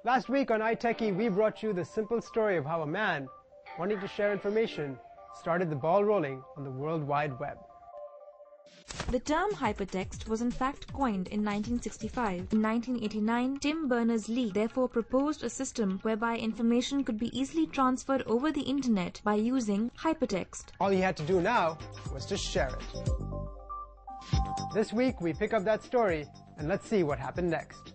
Last week on i-Techie, we brought you the simple story of how a man, wanting to share information, started the ball rolling on the World Wide Web. The term hypertext was in fact coined in 1965. In 1989, Tim Berners-Lee therefore proposed a system whereby information could be easily transferred over the internet by using hypertext. All he had to do now was to share it. This week, we pick up that story, and let's see what happened next.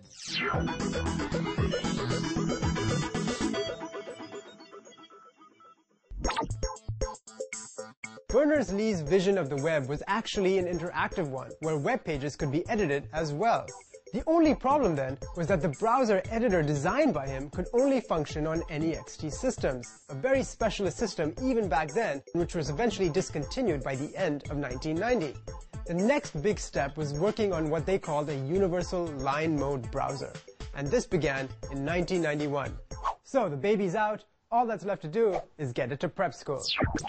Berners-Lee's vision of the web was actually an interactive one, where web pages could be edited as well. The only problem then was that the browser editor designed by him could only function on NEXT systems, a very specialist system even back then, which was eventually discontinued by the end of 1990. The next big step was working on what they called a universal line mode browser, and this began in 1991. So the baby's out. All that's left to do is get it to prep school.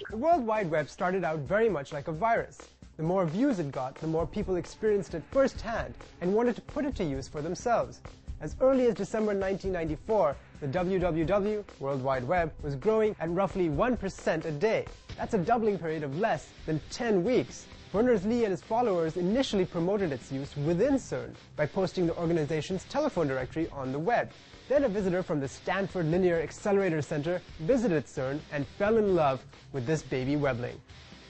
The World Wide Web started out very much like a virus. The more views it got, the more people experienced it firsthand and wanted to put it to use for themselves. As early as December 1994, the www, World Wide Web, was growing at roughly 1% a day. That's a doubling period of less than 10 weeks. Berners-Lee and his followers initially promoted its use within CERN by posting the organization's telephone directory on the web. Then a visitor from the Stanford Linear Accelerator Center visited CERN and fell in love with this baby webling.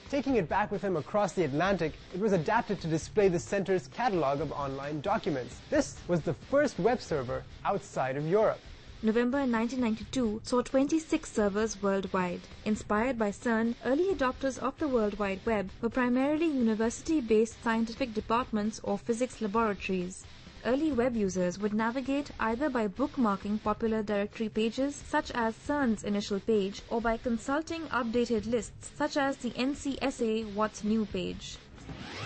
Taking it back with him across the Atlantic, it was adapted to display the center's catalog of online documents. This was the first web server outside of Europe. November 1992 saw 26 servers worldwide. Inspired by CERN, early adopters of the World Wide Web were primarily university-based scientific departments or physics laboratories. Early web users would navigate either by bookmarking popular directory pages, such as CERN's initial page, or by consulting updated lists, such as the NCSA What's New page.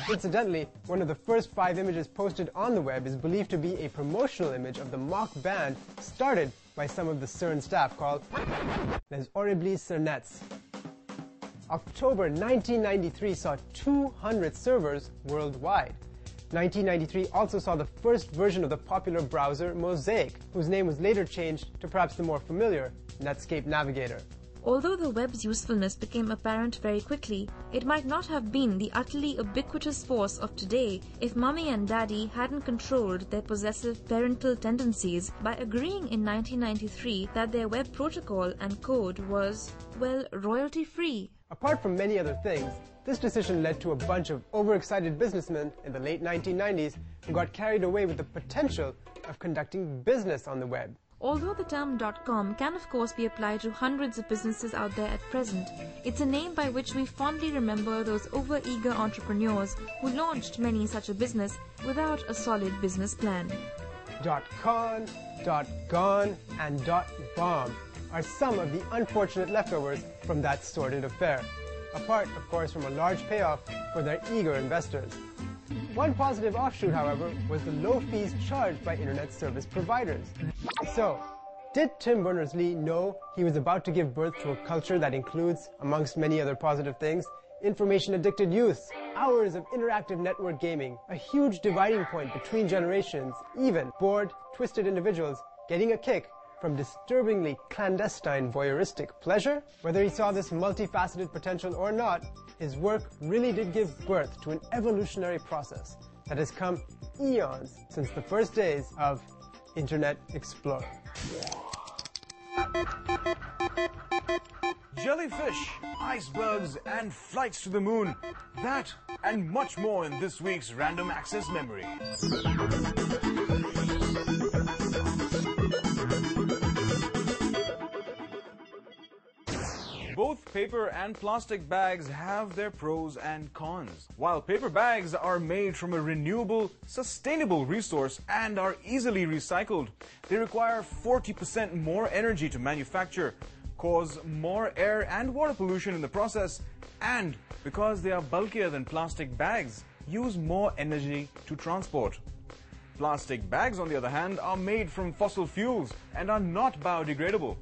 Incidentally, one of the first 5 images posted on the web is believed to be a promotional image of the mock band started by some of the CERN staff called Les Horribles Cernettes. October 1993 saw 200 servers worldwide. 1993 also saw the first version of the popular browser Mosaic, whose name was later changed to perhaps the more familiar Netscape Navigator. Although the web's usefulness became apparent very quickly, it might not have been the utterly ubiquitous force of today if Mummy and Daddy hadn't controlled their possessive parental tendencies by agreeing in 1993 that their web protocol and code was, well, royalty-free. Apart from many other things, this decision led to a bunch of overexcited businessmen in the late 1990s who got carried away with the potential of conducting business on the web. Although the term .com can of course be applied to hundreds of businesses out there at present, it's a name by which we fondly remember those over-eager entrepreneurs who launched many such a business without a solid business plan. .con, .gone, and .bomb are some of the unfortunate leftovers from that sordid affair, apart, of course, from a large payoff for their eager investors. One positive offshoot, however, was the low fees charged by internet service providers. So, did Tim Berners-Lee know he was about to give birth to a culture that includes, amongst many other positive things, information-addicted youths, hours of interactive network gaming, a huge dividing point between generations, even bored, twisted individuals getting a kick from disturbingly clandestine voyeuristic pleasure? Whether he saw this multifaceted potential or not, his work really did give birth to an evolutionary process that has come eons since the first days of Internet Explorer. Jellyfish, icebergs, and flights to the moon. That and much more in this week's Random Access Memory. Both paper and plastic bags have their pros and cons. While paper bags are made from a renewable, sustainable resource and are easily recycled, they require 40% more energy to manufacture, cause more air and water pollution in the process, and because they are bulkier than plastic bags, use more energy to transport. Plastic bags, on the other hand, are made from fossil fuels and are not biodegradable.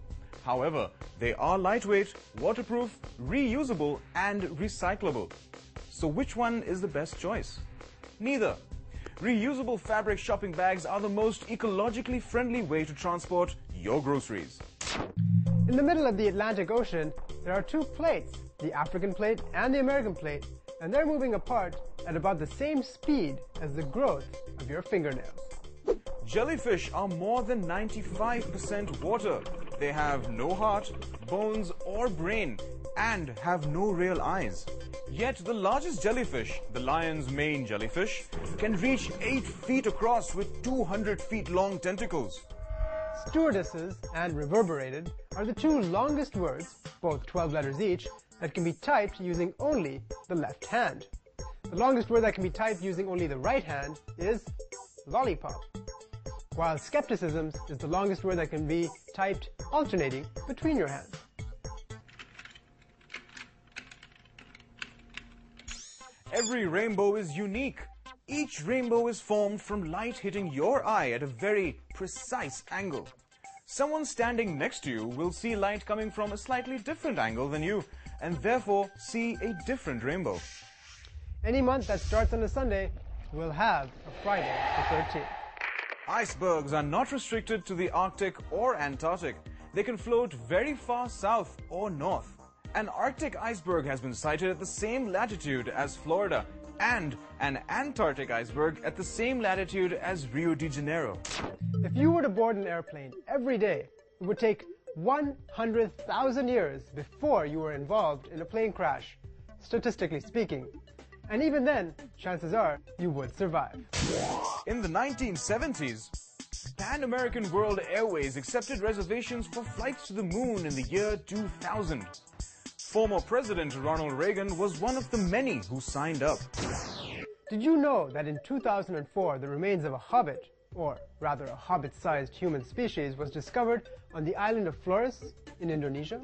However, they are lightweight, waterproof, reusable, and recyclable. So which one is the best choice? Neither. Reusable fabric shopping bags are the most ecologically friendly way to transport your groceries. In the middle of the Atlantic Ocean, there are two plates, the African plate and the American plate, and they're moving apart at about the same speed as the growth of your fingernails. Jellyfish are more than 95% water. They have no heart, bones, or brain, and have no real eyes. Yet the largest jellyfish, the lion's mane jellyfish, can reach 8 feet across with 200 feet long tentacles. Stewardesses and reverberated are the two longest words, both 12 letters each, that can be typed using only the left hand. The longest word that can be typed using only the right hand is lollipop, while skepticisms is the longest word that can be typed alternating between your hands. Every rainbow is unique. Each rainbow is formed from light hitting your eye at a very precise angle. Someone standing next to you will see light coming from a slightly different angle than you, and therefore see a different rainbow. Any month that starts on a Sunday will have a Friday the 13th. Icebergs are not restricted to the Arctic or Antarctic. They can float very far south or north. An Arctic iceberg has been sighted at the same latitude as Florida, and an Antarctic iceberg at the same latitude as Rio de Janeiro. If you were to board an airplane every day, it would take 100,000 years before you were involved in a plane crash, statistically speaking. And even then, chances are you would survive. In the 1970s, Pan American World Airways accepted reservations for flights to the moon in the year 2000. Former President Ronald Reagan was one of the many who signed up. Did you know that in 2004 the remains of a hobbit, or rather a hobbit-sized human species, was discovered on the island of Flores in Indonesia?